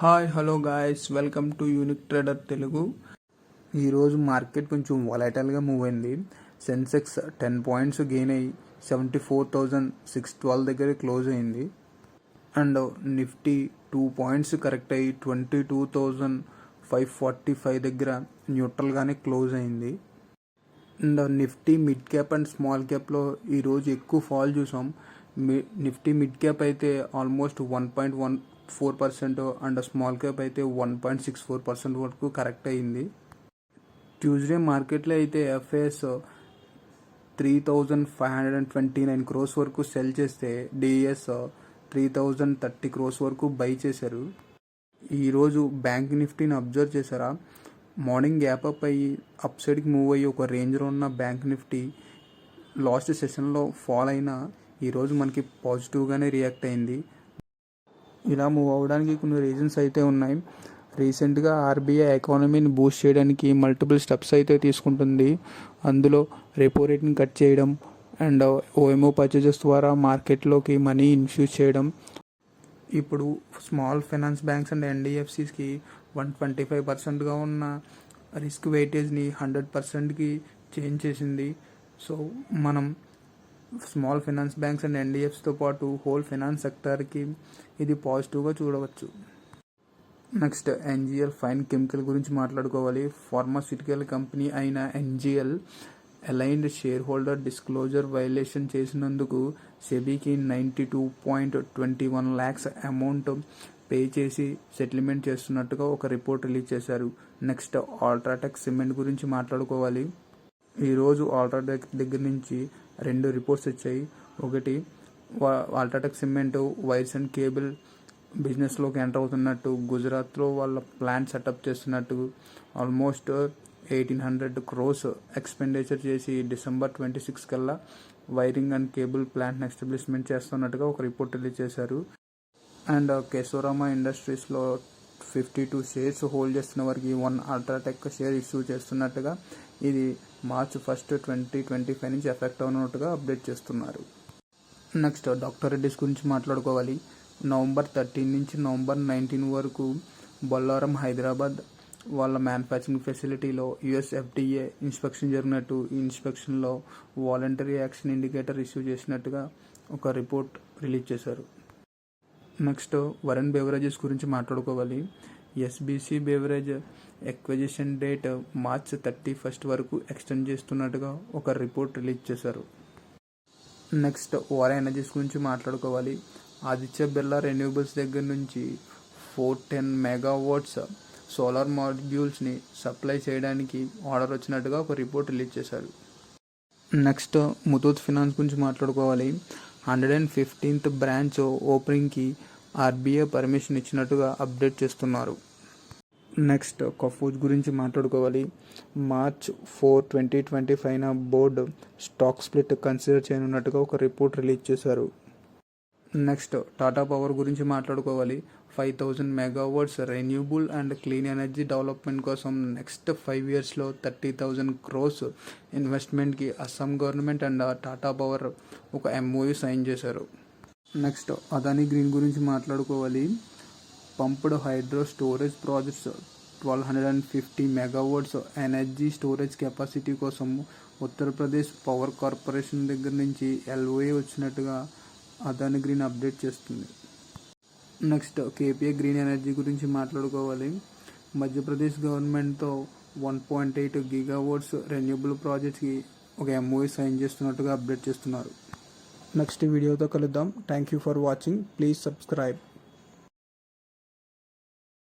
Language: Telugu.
Hi hello guys, welcome to unique trader Telugu. ఈరోజు మార్కెట్ కొంచెం వాలటైల్గా మూవ్ అయింది. సెన్సెక్స్ 10 పాయింట్స్ గెయిన్ అయ్యి 74,612 దగ్గర క్లోజ్ అయింది. అండ్ నిఫ్టీ 2 పాయింట్స్ కరెక్ట్ అయ్యి 22,545 దగ్గర న్యూట్రల్గానే క్లోజ్ అయింది. And Nifty mid cap and small క్యాప్లో ఈరోజు ఎక్కువ ఫాల్ చూసాం. నిఫ్టీ మిడ్ క్యాప్ అయితే ఆల్మోస్ట్ 1.14% అండ్ స్మాల్ క్యాప్ అయితే 1.64% వరకు కరెక్ట్ అయింది. ట్యూస్డే మార్కెట్లో అయితే ఎఫ్ఐఎస్ 3,529 crores వరకు సెల్ చేస్తే డిఎస్ 3,030 crores వరకు బై చేశారు. ఈరోజు బ్యాంక్ నిఫ్టీని అబ్జర్వ్ చేశారా? మార్నింగ్ గ్యాప్ అప్ అయ్యి అప్ సైడ్కి మూవ్ అయ్యి ఒక రేంజ్లో ఉన్న బ్యాంక్ నిఫ్టీ లాస్ట్ సెషన్లో ఫాల్ అయినా ఈరోజు మనకి పాజిటివ్గానే రియాక్ట్ అయింది. ఇలా మూవ్ అవ్వడానికి కొన్ని రీజన్స్ అయితే ఉన్నాయి. రీసెంట్గా ఆర్బీఐ ఎకానమీని బూస్ట్ చేయడానికి మల్టిపుల్ స్టెప్స్ అయితే తీసుకుంటుంది. అందులో రెపో రేట్ని కట్ చేయడం అండ్ ఓఎంఓ పర్చేజెస్ ద్వారా మార్కెట్లోకి మనీ ఇన్ఫ్యూజ్ చేయడం. ఇప్పుడు స్మాల్ ఫైనాన్స్ బ్యాంక్స్ అండ్ ఎన్డిఎఫ్సిస్కి 125%గా ఉన్న రిస్క్ వెయిటేజ్ని 100%కి చేంజ్ చేసింది. సో మనం స్మాల్ ఫైనాన్స్ బ్యాంక్స్ అండ్ ఎన్డిఎఫ్సితో పాటు హోల్ ఫైనాన్స్ సెక్టార్కి ఇది పాజిటివ్గా చూడవచ్చు. నెక్స్ట్ ఎన్జిఎల్ ఫైన్ కెమికల్ గురించి మాట్లాడుకోవాలి. ఫార్మాస్యూటికల్ కంపెనీ అయిన NGL aligned share holder disclosure violation చేసినందుకు సెబీకి 92.21 lakhs అమౌంట్ పే చేసి సెటిల్మెంట్ చేస్తున్నట్టుగా ఒక రిపోర్ట్ రిలీజ్ చేశారు. నెక్స్ట్ అల్ట్రాటెక్ సిమెంట్ గురించి మాట్లాడుకోవాలి. ఈరోజు అల్ట్రాటెక్ దగ్గర నుంచి 2 రిపోర్ట్స్ వచ్చాయి. ఒకటి, UltraTech cement wires and cable బిజినెస్లోకి ఎంటర్ అవుతున్నట్టు, గుజరాత్లో వాళ్ళ ప్లాంట్ సెటప్ చేస్తున్నట్టు, ఆల్మోస్ట్ 1,800 crores ఎక్స్పెండిచర్ చేసి December 26 కల్లా వైరింగ్ అండ్ కేబుల్ ప్లాంట్ని ఎస్టాబ్లిష్మెంట్ చేస్తున్నట్టుగా ఒక రిపోర్ట్ రిలీజ్ చేశారు. అండ్ కెసోరామా ఇండస్ట్రీస్లో 52 shares హోల్డ్ చేస్తున్న వారికి 1 అల్ట్రాటెక్ షేర్ ఇష్యూ చేస్తున్నట్టుగా ఇది March 1, 2025 నుంచి ఎఫెక్ట్ అవుతున్నట్టుగా అప్డేట్ చేస్తున్నారు. నెక్స్ట్ డాక్టర్ రెడ్డిస్ గురించి మాట్లాడుకోవాలి. November 13 నుంచి November 19 వరకు బొల్లారం హైదరాబాద్ వాళ్ళ మ్యానుఫ్యాక్చరింగ్ ఫెసిలిటీలో యుఎస్ఎఫ్డిఏ ఇన్స్పెక్షన్ జరిగినట్టు, ఈ ఇన్స్పెక్షన్లో వాలంటరీ యాక్షన్ ఇండికేటర్ ఇష్యూ చేసినట్టుగా ఒక రిపోర్ట్ రిలీజ్ చేశారు. నెక్స్ట్ వరుణ్ బెవరేజెస్ గురించి మాట్లాడుకోవాలి. SBC beverage acquisition date March 31 వరకు ఎక్స్టెండ్ చేస్తున్నట్టుగా ఒక రిపోర్ట్ రిలీజ్ చేశారు. నెక్స్ట్ ఓఆర్ ఎనర్జీస్ గురించి మాట్లాడుకోవాలి. ఆదిత్య బిర్లా రెన్యూబుల్స్ దగ్గర నుంచి 410 megawatts సోలార్ మాడ్యూల్స్ని సప్లై చేయడానికి ఆర్డర్ వచ్చినట్టుగా ఒక రిపోర్ట్ రిలీజ్ చేశారు. నెక్స్ట్ ముతూట్ ఫినాన్స్ గురించి మాట్లాడుకోవాలి. 115th బ్రాంచ్ ఓపెనింగ్కి ఆర్బీఐ పర్మిషన్ ఇచ్చినట్టుగా అప్డేట్ చేస్తున్నారు. నెక్స్ట్ కఫూజ్ గురించి మాట్లాడుకోవాలి. March 4, 2025 board stock split consider చేయనున్నట్టుగా ఒక రిపోర్ట్ రిలీజ్ చేశారు. నెక్స్ట్ టాటా పవర్ గురించి మాట్లాడుకోవాలి. 5,000 megawatts renewable and clean energy development కోసం నెక్స్ట్ 5 yearsలో 30,000 crores ఇన్వెస్ట్మెంట్కి Assam government and Tata power ఒక MOU సైన్ చేశారు. నెక్స్ట్ అదానీ గ్రీన్ గురించి మాట్లాడుకోవాలి. Pumped hydro storage projects 1,250 megawatts energy storage capacity కోసం ఉత్తరప్రదేశ్ పవర్ కార్పొరేషన్ దగ్గర నుంచి LOA వచ్చినట్టుగా అదానీ గ్రీన్ అప్డేట్ చేస్తుంది. నెక్స్ట్ కేపీఏ గ్రీన్ ఎనర్జీ గురించి మాట్లాడుకోవాలి. మధ్యప్రదేశ్ గవర్నమెంట్తో 1.8 gigawatts రెన్యూబుల్ ప్రాజెక్ట్స్కి ఒక MOU సైన్ చేస్తున్నట్టుగా అప్డేట్ చేస్తున్నారు. నెక్స్ట్ వీడియోతో కలుద్దాం. Thank you for watching. Please subscribe.